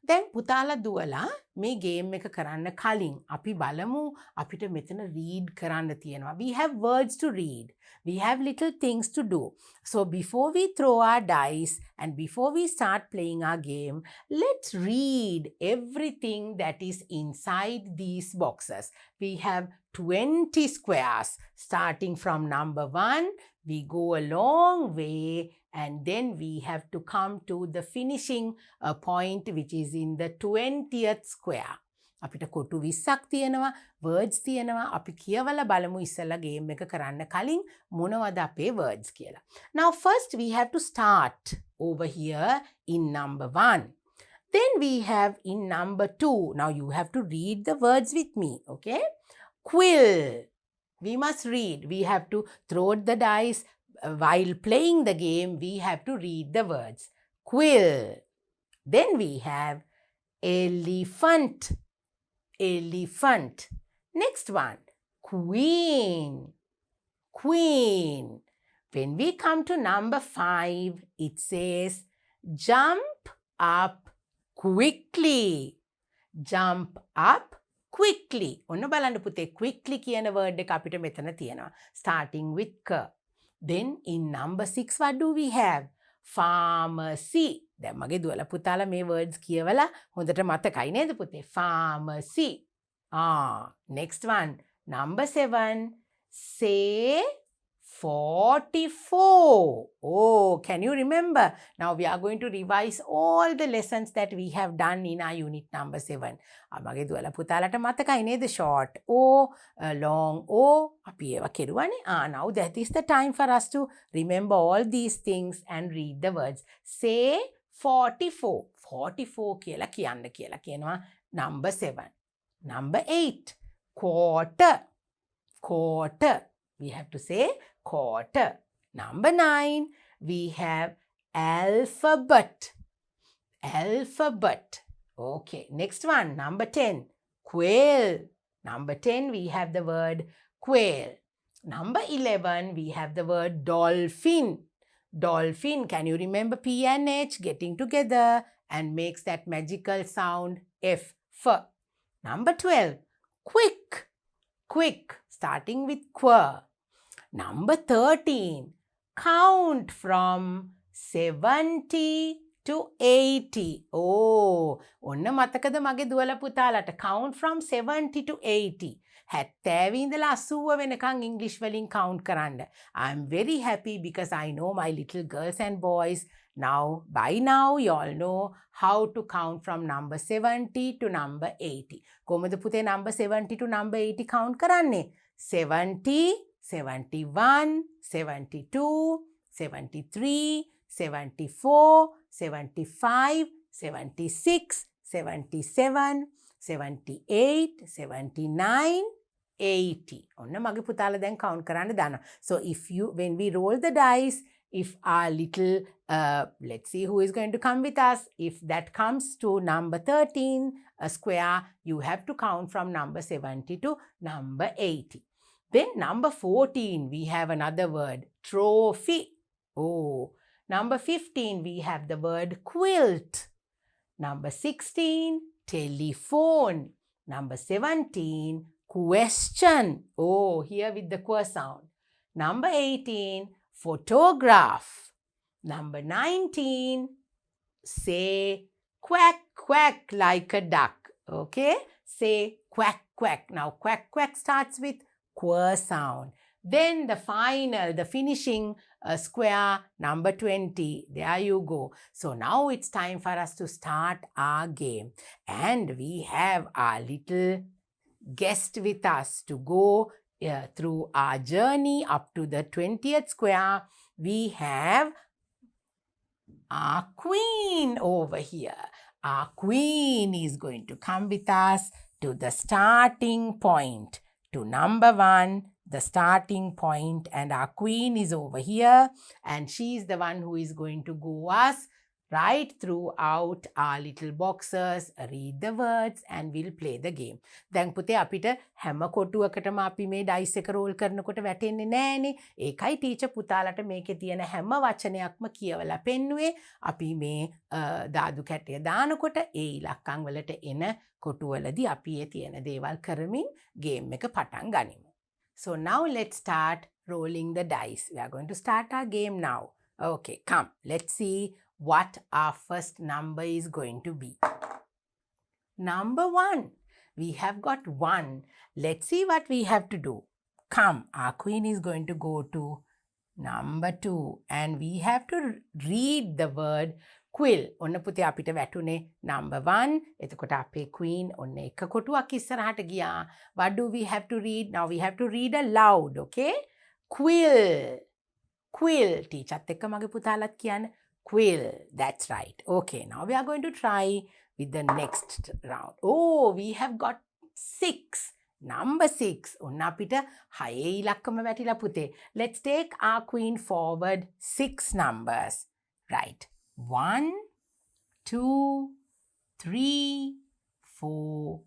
දැන් පුතාලා දුවලා මේ game එක කරන්න කලින් අපි බලමු අපිට මෙතන read කරන්න තියෙනවා. We have words to read. We have little things to do. So before we throw our dice and before we start playing our game, let's read everything that is inside these boxes. We have 20 squares. Starting from number 1, we go a long way and then we have to come to the finishing point, which is in the 20th square. අපිට කොටු 20ක් තියෙනවා, words තියෙනවා. අපි කියවලා බලමු ඉස්සෙල්ලා game එක කරන්න කලින් මොනවද අපේ words කියලා. Now first we have to start over here in number 1. Then we have in number 2. Now you have to read the words with me, okay? Quill. We must read. We have to throw the dice. While playing the game, we have to read the words. Quill. Then we have elephant. Elephant. Next one. Queen. Queen. When we come to number 5, it says jump up quickly. Jump up quickly. ඔන්න බලන්න පුතේ quickly කියන word එක අපිට මෙතන තියෙනවා. Starting with k. Then in number 6, what do we have? Pharmacy. දැන් මගේ දුවලා පුතාලා මේ words කියවලා හොඳට මතකයි නේද පුතේ? Pharmacy. Next one. Number 7. Say 44. Oh, can you remember? Now we are going to revise all the lessons that we have done in our unit number 7. මගේ දුවලා පුතාලට මතකයි නේද? Short O, long O. අපි ඒවා කෙරුවානේ. Now that is the time for us to remember all these things and read the words. Say 44. 44 කියලා කියනවා. Number 7. Number 8. Quarter. Quarter. We have to say quarter. Number 9, we have alphabet. Alphabet. Okay, next one, number 10, quail. Number 10, we have the word quail. Number 11, we have the word dolphin. Dolphin, can you remember P and H getting together and makes that magical sound F. Number 12, quick. Quick, starting with quer. Number 13, count from 70 to 80. Oh, ඔන්න මතකද මගේ දුවල පුතාලට count from 70 to 80. 70 ඉඳලා 80 වෙනකන් English වලින් count කරන්න. I'm very happy because I know my little girls and boys now, by now you all know how to count from number 70 to number 80. කොහොමද පුතේ number 70 to number 80 count කරන්නේ? 70, 71, 72, 73, 74, 75, 76, 77, 78, 79, 80. ඔන්න මගේ පුතාලා දැන් count කරන්න දන්නවා. So when we roll the dice, if our little, let's see who is going to come with us. If that comes to number 13, a square, you have to count from number 70 to number 80. Then number 14, we have another word, trophy. Oh, number 15, we have the word quilt. Number 16, telephone. Number 17, question. Oh, here with the q sound. Number 18, photograph. Number 19, say quack, quack like a duck. Okay, say quack, quack. Now quack, quack starts with q sound. Then the final, the finishing square, number 20. There you go. So now it's time for us to start our game. And we have our little guest with us to go through our journey up to the 20th square. We have our queen over here. Our queen is going to come with us to the starting point, to number 1, the starting point, and our queen is over here, and she is the one who is going to go us right throughout our little boxes, read the words, and we'll play the game. දැන් පුතේ අපිට හැම කොටුවකටම අපි මේ dice එක roll කරනකොට වැටෙන්නේ නෑනේ. ඒකයි ටීචර් පුතාලට මේකේ තියෙන හැම වචනයක්ම කියවලා පෙන්නුවේ. අපි මේ දාදු කැටය දානකොට ඒ ඉලක්කම් වලට එන කොටුවලදී අපි ඒ තියෙන දේවල් කරමින් ගේම් එක පටන් ගනිමු. So now let's start rolling the dice. We are going to start our game now. Okay, come. Let's see what our first number is going to be. Number 1. We have got 1. Let's see what we have to do. Come, our queen is going to go to number 2. And we have to read the word quill. ඔන්න පුතේ අපිට වැටුනේ number 1. එතකොට අපේ queen ඔන්න එක කොටුවක් ඉස්සරහට ගියා. What do we have to read? Now we have to read aloud, okay? Quill. Quill. ටීචර්ත් එක්ක මගේ පුතාලත් කියන්න. Quill. That's right. Okay, now we are going to try with the next round. Oh, we have got 6. Number 6. ඔන්න අපිට 6 ඉලක්කම වැටිලා පුතේ. Let's take our queen forward 6 numbers. Right. 1, 2, 3, 4,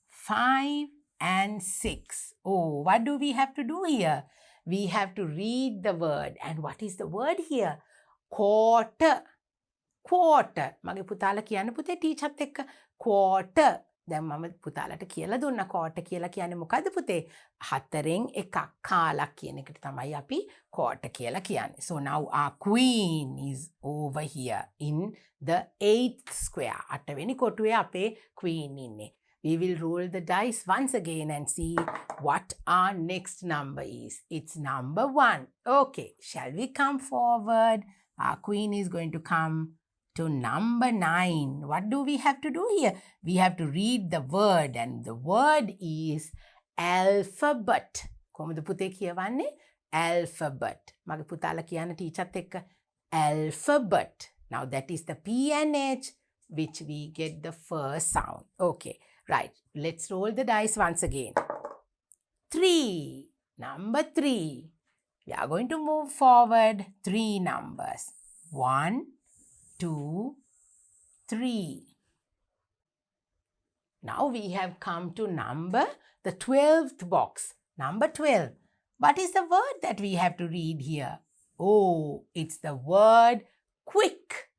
5, and 6. Oh, what do we have to do here? We have to read the word. And what is the word here? Quarter. Quarter. මගේ පුතාලා කියන්න පුතේ ටීචර්ත් එක්ක quarter. දැන් මම පුතාලට කියලා දුන්නා quarter කියලා කියන්නේ මොකද්ද පුතේ? 4න් එකක් කාලක් කියන එකට තමයි අපි quarter කියලා කියන්නේ. So now our queen is over here in the 8th square. 8 වෙනි කොටුවේ අපේ queen ඉන්නේ. We will roll the dice once again and see what our next number is. It's number 1. Okay, shall we come forward? Our queen is going to come to number 9. What do we have to do here? We have to read the word, and the word is alphabet. කොහොමද පුතේ කියවන්නේ? Alphabet. මගේ පුතාලා කියන ටීචර්ත් එක්ක alphabet. Now that is the P and H which we get the first sound. Okay, right. Let's roll the dice once again. 3. Number 3. We are going to move forward 3 numbers. 1, 2, 3. Now we have come to the 12th box. Number 12. What is the word that we have to read here? Oh, it's the word quick.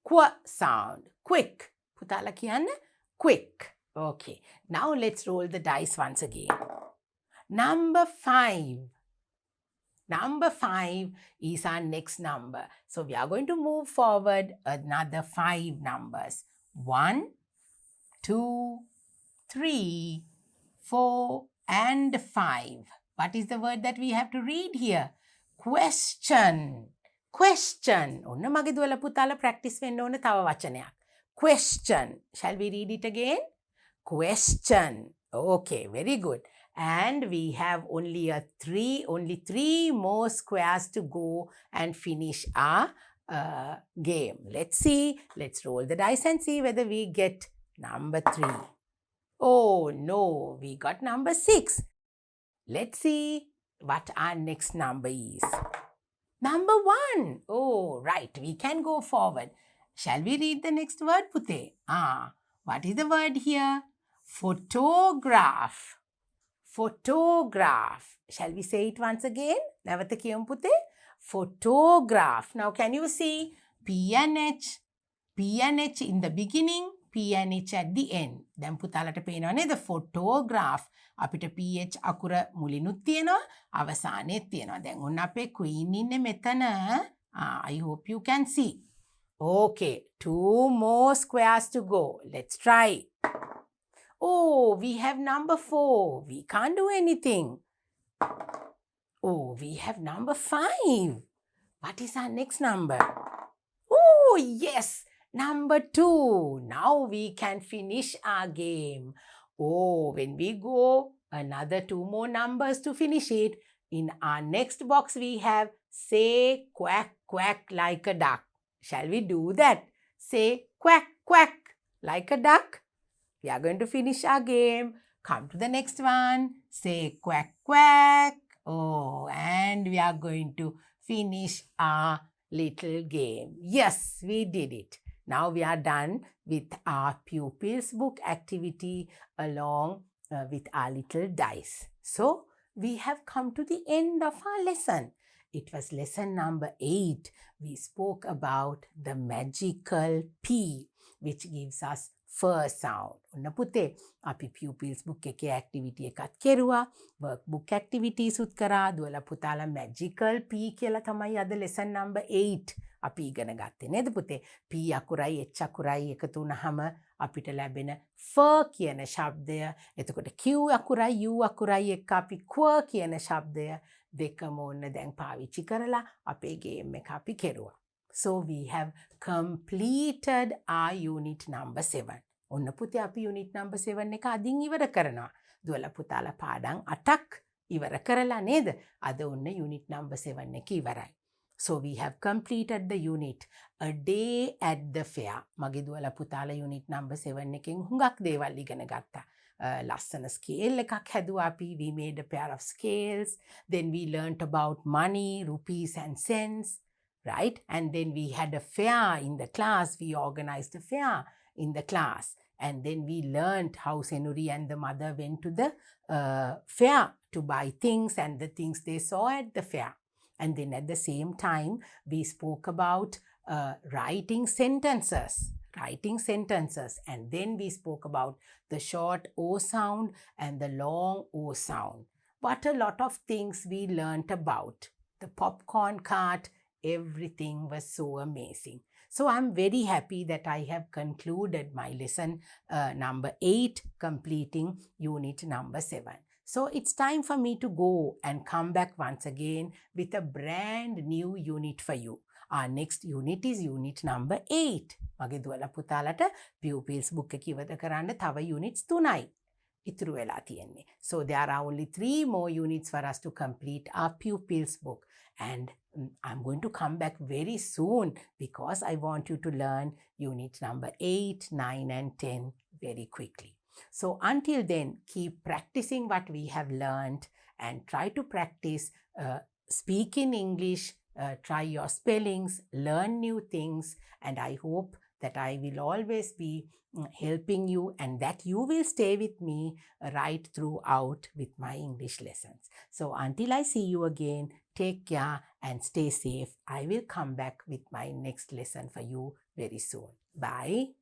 Qu sound. Quick. Putala kiyanne? Quick. Okay. Now let's roll the dice once again. Number 5. Number 5 is our next number. So we are going to move forward another 5 numbers. 1, 2, 3, 4, and 5. What is the word that we have to read here? Question. Question. ඔන්න මගේ දුවල පුතාලා practice වෙන්න ඕන තව වචනයක්. Question. Shall we read it again? Question. Okay, very good. And we have only three more squares to go and finish our game. Let's see. Let's roll the dice and see whether we get number 3. Oh no, we got number 6. Let's see what our next number is. Number 1. Oh, right. We can go forward. Shall we read the next word, Pute? What is the word here? Photograph. Photograph. Shall we say it once again? Nawata kiyum Pute? Photograph. Now can you see P and H? P and H in the beginning, P and H at the end. දැන් පුතාලට පේනවා නේද photograph අපිට PH අකුර මුලිනුත් තියෙනවා අවසානයේත් තියෙනවා. දැන් ඔන්න අපේ queen ඉන්නේ මෙතන. I hope you can see. Okay, 2 more squares to go. Let's try. Oh, we have number 4. We can't do anything. Oh, we have number 5. What is our next number? Oh, yes. Number 2. Now we can finish our game. Oh, when we go another 2 more numbers to finish it, in our next box we have say quack quack like a duck. Shall we do that? Say quack quack like a duck. We are going to finish our game. Come to the next one. Say quack quack. Oh, and we are going to finish our little game. Yes, we did it. Now we are done with our pupils book activity along with our little dice. So we have come to the end of our lesson. It was lesson number 8. We spoke about the magical P, which gives us first sound. ඔන්න පුතේ අපි pupils book එකේ activity එකත් කෙරුවා, workbook activities උත් කරා. දුවලා පුතාලා magical P කියලා තමයි අද lesson number 8 අපි ඉගෙන ගත්තේ නේද පුතේ? P අකුරයි H අකුරයි එකතු වුනහම අපිට ලැබෙන fur කියන ශබ්දය, එතකොට Q අකුරයි U අකුරයි එක්ක අපි quer කියන ශබ්දය දෙකම ඔන්න දැන් පාවිච්චි කරලා අපේ game එක අපි කෙරුවා. So we have completed our unit number 7. ඔන්න පුතේ අපි unit number 7 එක අදින් ඉවර කරනවා. දුවලා පුතාලා පාඩම් 8ක් ඉවර කරලා නේද? අද ඔන්න unit number 7 එක ඉවරයි. So we have completed the unit a day at the fair. මගේ දුවලා පුතාලා unit number 7 එකෙන් හුඟක් දේවල් ඉගෙන ගත්තා. ලස්සන scale එකක් හැදුවා අපි. We made a pair of scales. Then we learnt about money, rupees and cents. Right? And then we had a fair in the class. We organized a fair in the class. And then we learned how Senuri and the mother went to the fair to buy things and the things they saw at the fair. And then at the same time, we spoke about writing sentences. And then we spoke about the short O sound and the long O sound. What a lot of things we learnt about. The popcorn cart, everything was so amazing. So I'm very happy that I have concluded my lesson number 8, completing unit number 7. So it's time for me to go and come back once again with a brand new unit for you. Our next unit is unit number 8. මගේ දුවලා පුතාලට pupils book එක ඉවර කරන්න තව units 3යි ඉතුරු වෙලා තියෙන්නේ. So there are only 3 more units for us to complete our pupils book. And I'm going to come back very soon because I want you to learn unit number 8, 9 and 10 very quickly. So until then, keep practicing what we have learned and try to practice speak in English, try your spellings, learn new things, and I hope that I will always be helping you and that you will stay with me right throughout with my English lessons. So until I see you again, take care and stay safe. I will come back with my next lesson for you very soon. Bye.